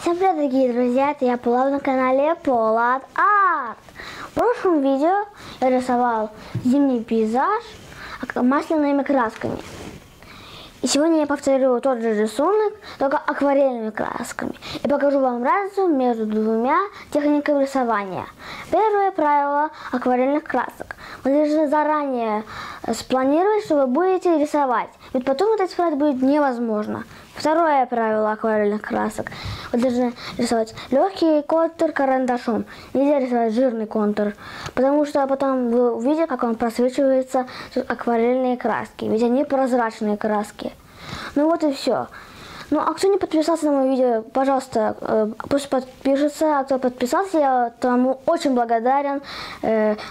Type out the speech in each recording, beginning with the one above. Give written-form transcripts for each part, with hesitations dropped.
Всем привет, дорогие друзья, это я Полад на канале Полад Арт. В прошлом видео я рисовал зимний пейзаж масляными красками. И сегодня я повторю тот же рисунок, только акварельными красками. И покажу вам разницу между двумя техниками рисования. Первое правило акварельных красок. Вы должны заранее спланировать, что вы будете рисовать. Ведь потом это исправить будет невозможно. Второе правило акварельных красок. Вы должны рисовать легкий контур карандашом. Нельзя рисовать жирный контур, потому что потом вы увидите, как он просвечивается акварельные краски. Ведь они прозрачные краски. Ну вот и все. Ну а кто не подписался на мое видео, пожалуйста, пусть подпишется. А кто подписался, я тому очень благодарен.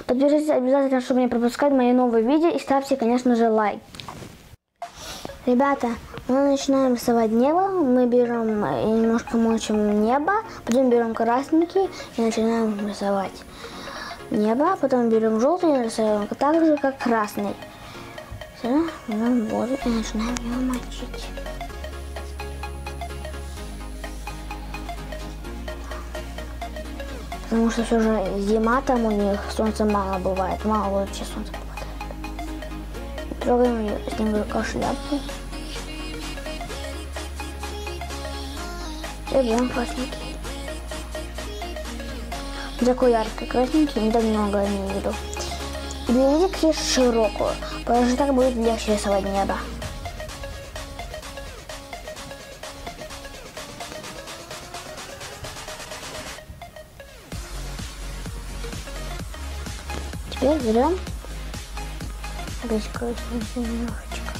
Подпишитесь обязательно, чтобы не пропускать мои новые видео. И ставьте, конечно же, лайк. Ребята, мы начинаем рисовать небо. Мы берем и немножко мочим небо. Потом берем красненький и начинаем рисовать небо. Потом берем желтый и рисуем так же, как красный. Все, берем воду и начинаем его мочить. Потому что все же зима, там у них солнца мало бывает. Мало вообще солнца попадает. Трогаем ее снеговика шляпу. И берем красненький. Такой яркий красненький, не так много я не веду. И берите кисть широкую, потому что так будет легче рисовать небо. Теперь берем опять красненький немножечко.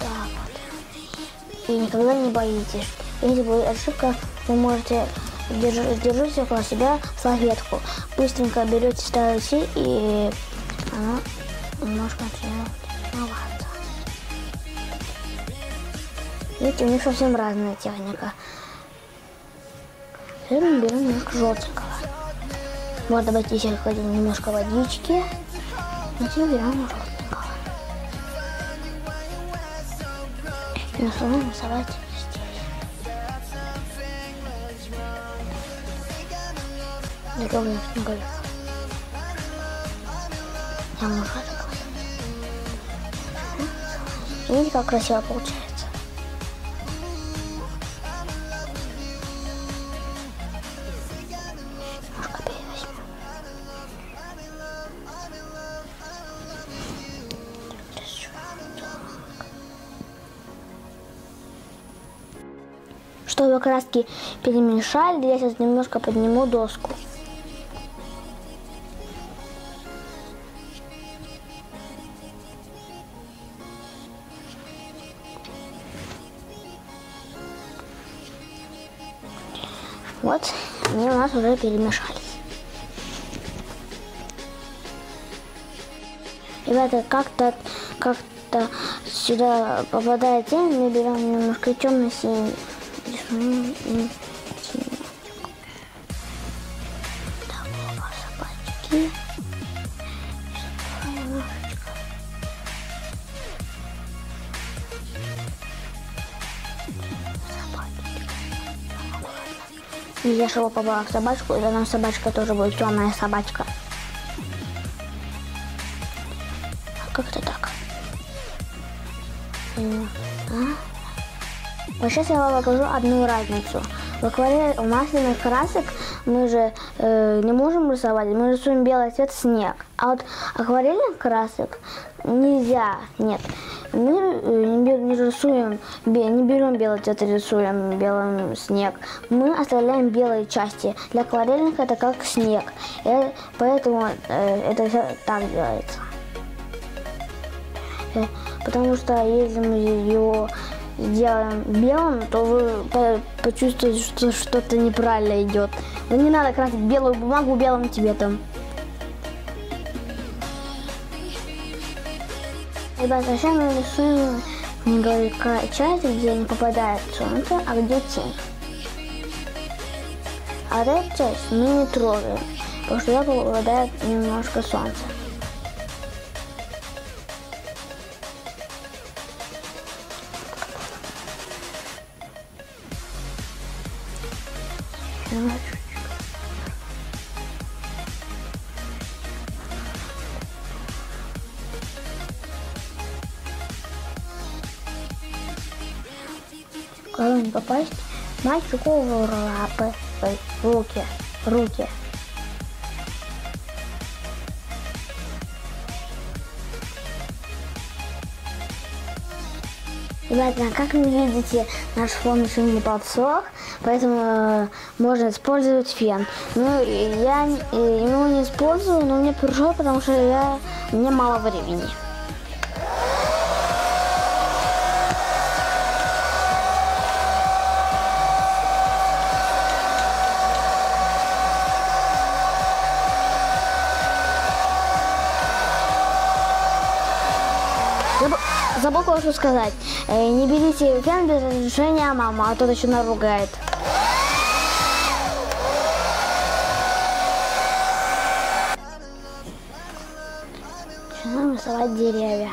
Так вот. И никогда не боитесь. Если будет ошибка, вы можете держать около себя салфетку. Быстренько берете, ставите, и она немножко начинает смываться. Видите, у них совсем разная техника. Теперь мы берем немножко желтенького. Вот добавить еще немножко водички. И теперь берем желтенького. И начинаем рисовать здесь. Не трогаем снеговик. Я могу отказаться. Видите, как красиво получается. Чтобы краски перемешали, я сейчас немножко подниму доску. Вот, они у нас уже перемешались. Ребята, как-то сюда попадает тень, мы берем немножко темно-синий. Так, собачки. Нельзя, чтобы попала в собачку, и тогда собачка тоже будет темная собачка. Как-то так. Вот сейчас я вам покажу одну разницу. В масляных красок мы же не можем рисовать, мы рисуем белый цвет снег. А вот акварельных красок нельзя, нет. Мы не рисуем, не берем белый цвет и рисуем белым снег. Мы оставляем белые части. Для акварельных это как снег. И поэтому это все так делается. Потому что если мы его сделаем белым, то вы почувствуете, что что-то неправильно идет. Но не надо красить белую бумагу белым цветом. Ребята, сейчас мы рисуем снеговика часть, где не попадает солнце, а где тень. А эту часть мы не трогаем, потому что туда попадает немножко солнца. Главное не попасть мальчику в лапы, ой, в руки. Ребята, как вы видите, наш фон еще не подсох, поэтому можно использовать фен. Ну, я его не использую, но мне пришло, потому что мне мало времени. Забыл кое-что сказать. Не берите фен без разрешения мамы, а то еще наругает. Начинаем рисовать деревья.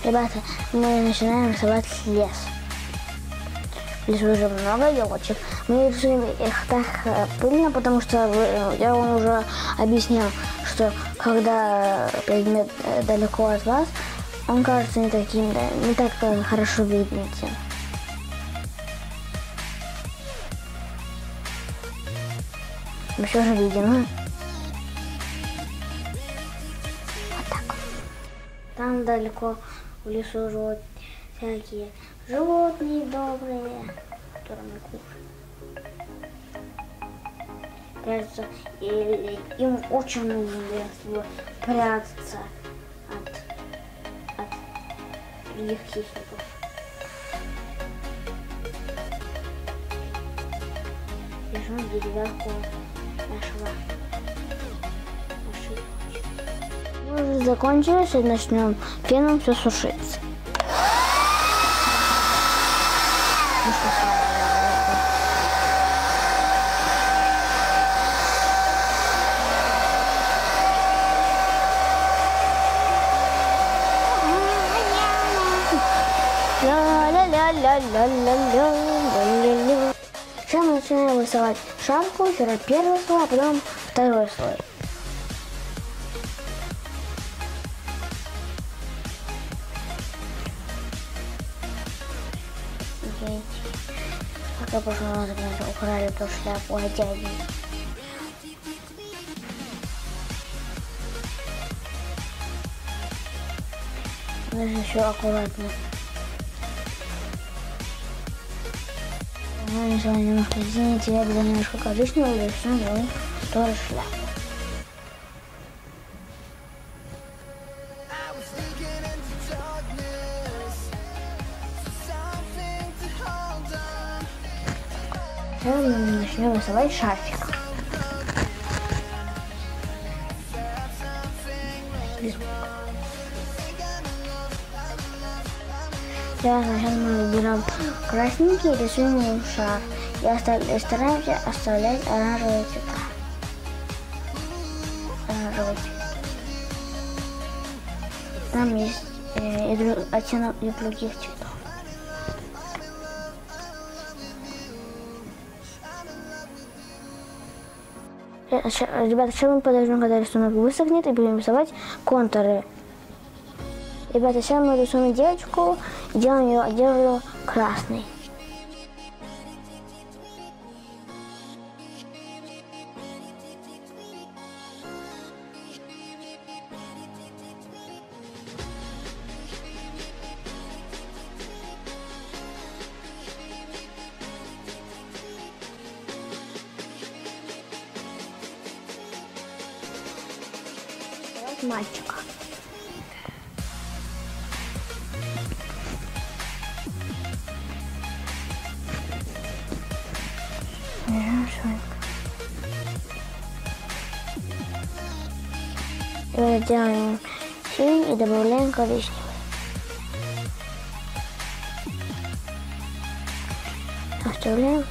Ребята, мы начинаем рисовать лес. В лесу уже много елочек. Мы рисуем их так пыльно, потому что я вам уже объяснял, что когда предмет далеко от вас, он кажется не так хорошо видите. Еще же видно. Вот так. Там далеко в лесу живут всякие животные добрые, которые мы кушаем. Кажется, им очень нужно прятаться от других хищников. Держу деревяшку нашего. Мы уже закончили, и начнем феном все сушиться. Сейчас мы начинаем рисовать шапку, сначала первый слой, а потом второй слой. Как я в прошлый раз украли эту шляпу от дяди. Даже еще аккуратно. Я решила немножко извините, я буду немножко коричневого, и рисую тоже шляпу. Сейчас мы начнем рисовать шарфик. Сейчас мы берем красненький и рисуем его шар. И стараемся оставлять оранжевые цвета. Там есть оттенок и других цветов. Ребята, сейчас мы подождем, когда рисунок высохнет, и будем рисовать контуры. Ребята, сейчас мы рисуем девочку и делаем ее одежду красной. мальчика. И делаем синий и добавляем коричневый. Оставляем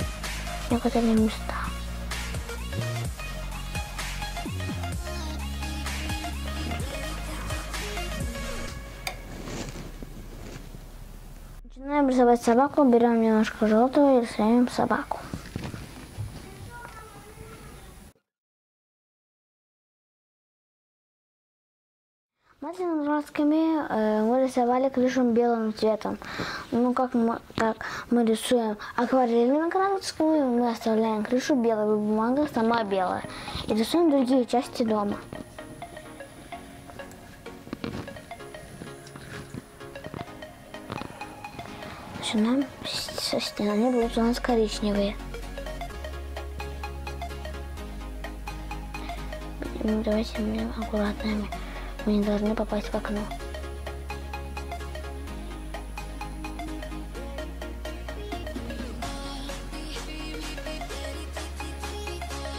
некоторые места. Начинаем рисовать собаку, берем немножко желтого и рисуем собаку. Масляными красками мы рисовали крышу белым цветом. Ну как мы рисуем акварельными красками, мы оставляем крышу белой, бумага сама белая. И рисуем другие части дома. Начинаем со стены, будут у нас коричневые. Давайте будем аккуратными. Мы не должны попасть в окно.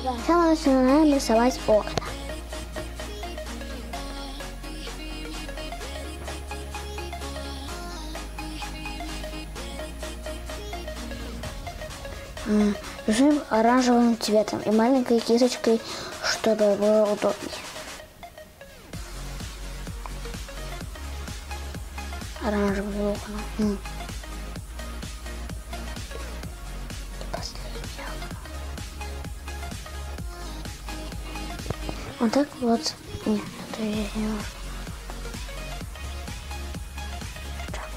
Сначала начинаем рисовать окна. Рисуем оранжевым цветом и маленькой кисточкой, чтобы было удобнее. Оранжевые окна. И последнее окно. Вот так вот. Нет, это я не могу. Так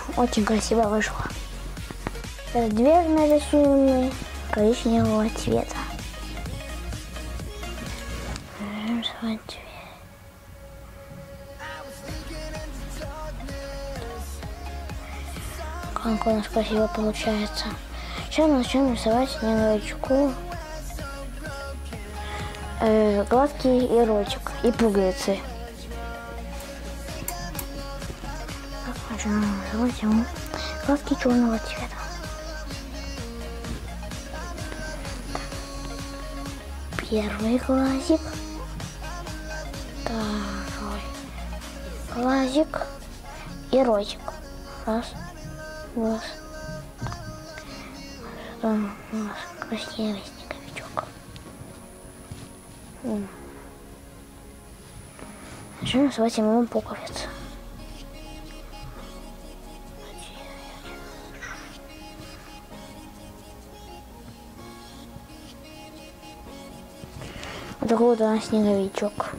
вот. Очень красиво вышло. Дверь нарисуем коричневого цвета. Рисовать дверь. Как у нас красиво получается. Сейчас мы начнем рисовать снеговичку глазки и ротик, и пуговицы. Так, начинаем рисовать ему глазки черного цвета. Первый глазик, второй глазик и ротик. Раз, глаз. Потом у нас красивый снеговичок. Начнем рисовать ему пуговицы. Вот такой вот у нас снеговичок.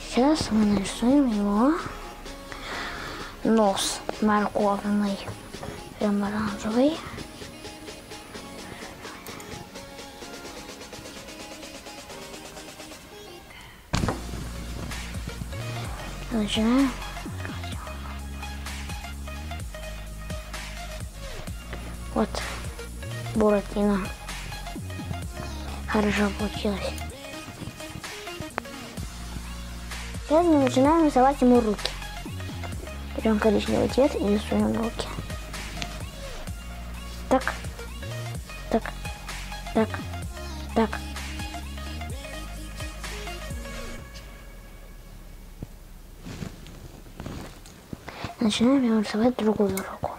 Сейчас мы нарисуем его нос морковный, прям оранжевый. Начинаем. Вот Буратино. Хорошо получилось. Сейчас мы начинаем рисовать ему руки. Берем коричневый цвет и рисуем руки. Так, так, так, так. Начинаем рисовать другую руку.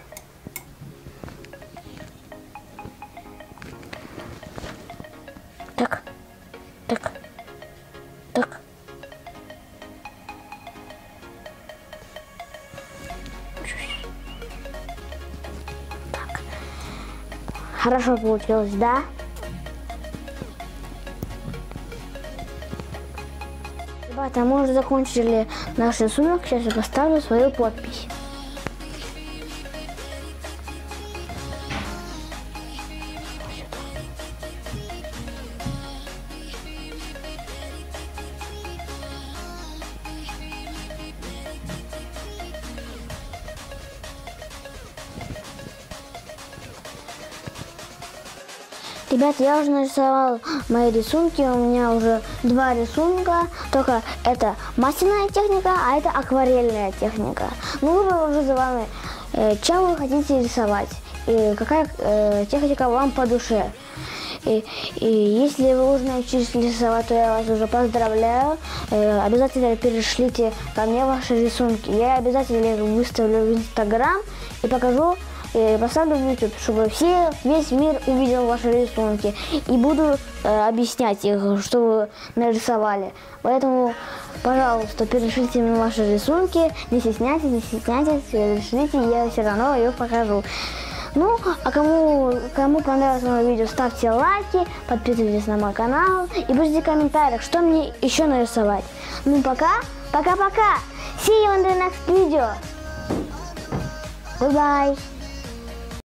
Так, так, так. Так. Хорошо получилось, да? Ребята, мы уже закончили наш рисунок. Сейчас я поставлю свою подпись. Ребята, я уже нарисовал мои рисунки, у меня уже 2 рисунка, только это масляная техника, а это акварельная техника. Ну, выбор уже за вами, чем вы хотите рисовать, и какая техника вам по душе. И если вы уже научились рисовать, то я вас уже поздравляю. Обязательно перешлите ко мне ваши рисунки. Я обязательно их выставлю в Инстаграм и покажу, и поставлю в YouTube, чтобы весь мир увидел ваши рисунки. И буду объяснять их, что вы нарисовали. Поэтому, пожалуйста, перешлите мне ваши рисунки. Не стесняйтесь, перешлите, я все равно их покажу. Ну, а кому понравилось мое видео, ставьте лайки, подписывайтесь на мой канал и пишите в комментариях, что мне еще нарисовать. Ну, пока. See you in the next video. Goodbye.